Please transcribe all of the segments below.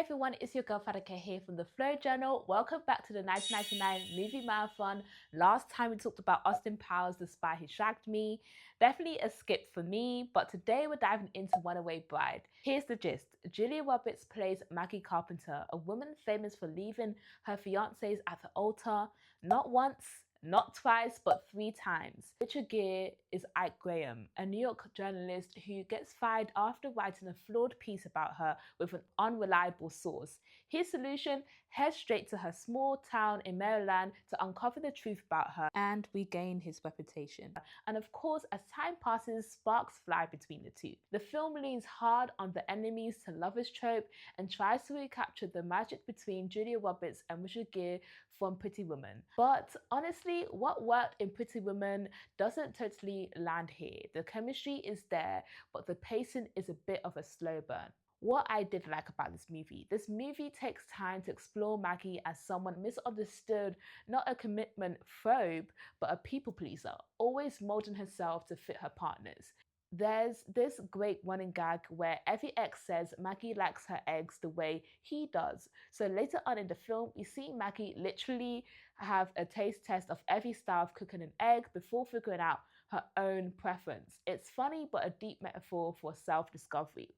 everyone, it's your girl Fatika here from the Flow Journal. Welcome back to the 1999 movie marathon. Last time we talked about Austin Powers, The Spy Who Shagged Me. Definitely a skip for me, but today we're diving into Runaway Bride. Here's the gist. Julia Roberts plays Maggie Carpenter, a woman famous for leaving her fiancés at the altar, not once, not twice, but 3 times. Richard Gere is Ike Graham, a New York journalist who gets fired after writing a flawed piece about her with an unreliable source. His solution: head straight to her small town in Maryland to uncover the truth about her and regain his reputation. And of course, as time passes, sparks fly between the two. The film leans hard on the enemies to lovers trope and tries to recapture the magic between Julia Roberts and Richard Gere from Pretty Woman. But honestly, what worked in Pretty Woman doesn't totally land here. The chemistry is there, but the pacing is a bit of a slow burn. What I did like about this movie takes time to explore Maggie as someone misunderstood, not a commitment phobe, but a people pleaser, always molding herself to fit her partners. There's this great running gag where every ex says Maggie likes her eggs the way he does. So later on in the film, you see Maggie literally have a taste test of every style of cooking an egg before figuring out her own preference. It's funny, but a deep metaphor for self-discovery.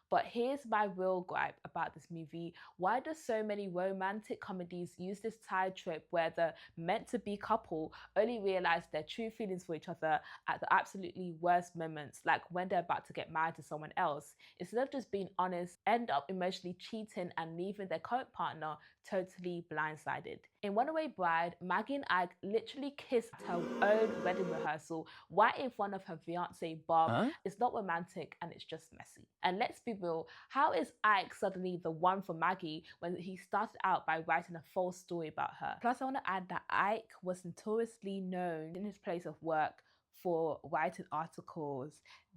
But here's my real gripe about this movie. Why do so many romantic comedies use this tired trope where the meant-to-be couple only realize their true feelings for each other at the absolutely worst moments, like when they're about to get married to someone else? Instead of just being honest, end up emotionally cheating and leaving their current partner totally blindsided. In Runaway Bride, Maggie and Ike literally kissed at her own wedding rehearsal right in front of her fiancé Bob. Huh? It's not romantic and it's just messy. And let's be real, how is Ike suddenly the one for Maggie when he started out by writing a false story about her? Plus, I want to add that Ike was notoriously known in his place of work for writing articles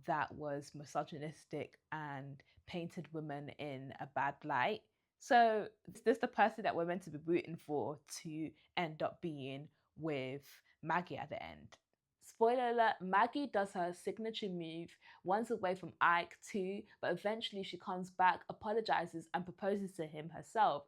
that was misogynistic and painted women in a bad light. So is this the person that we're meant to be rooting for to end up being with Maggie at the end? Spoiler alert, Maggie does her signature move, runs away from Ike too, but eventually she comes back, apologizes and proposes to him herself,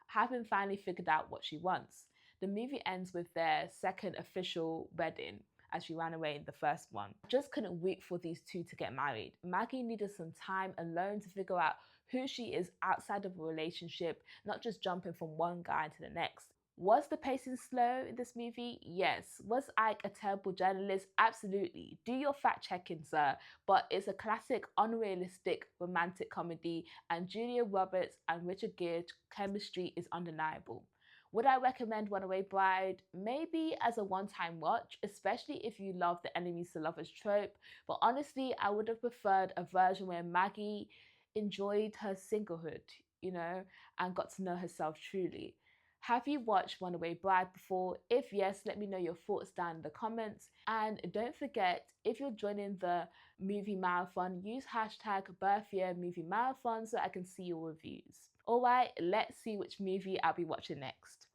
having finally figured out what she wants. The movie ends with their second official wedding, as she ran away in the first one. I just couldn't wait for these two to get married. Maggie needed some time alone to figure out who she is outside of a relationship, not just jumping from one guy to the next. Was the pacing slow in this movie? Yes. Was Ike a terrible journalist? Absolutely. Do your fact checking, sir. But it's a classic, unrealistic romantic comedy, and Julia Roberts and Richard Gere's chemistry is undeniable. Would I recommend Runaway Bride? Maybe as a one-time watch, especially if you love the enemies to lovers trope. But honestly, I would have preferred a version where Maggie enjoyed her singlehood, and got to know herself truly. Have you watched Runaway Bride before? If yes, let me know your thoughts down in the comments. And don't forget, if you're joining the movie marathon, use hashtag #BirthYearMovieMarathon so I can see your reviews. Alright, let's see which movie I'll be watching next.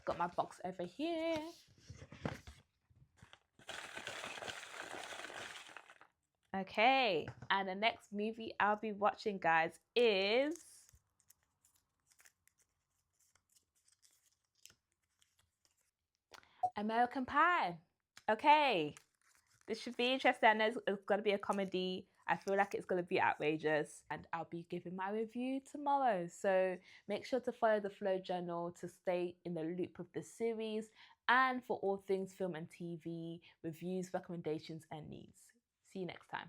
Got my box over here. Okay, and the next movie I'll be watching, guys, is American Pie. Okay, this should be interesting. I know it's going to be a comedy. I feel like it's going to be outrageous, and I'll be giving my review tomorrow. So make sure to follow the Flow Journal to stay in the loop of the series and for all things film and TV, reviews, recommendations, and news. See you next time.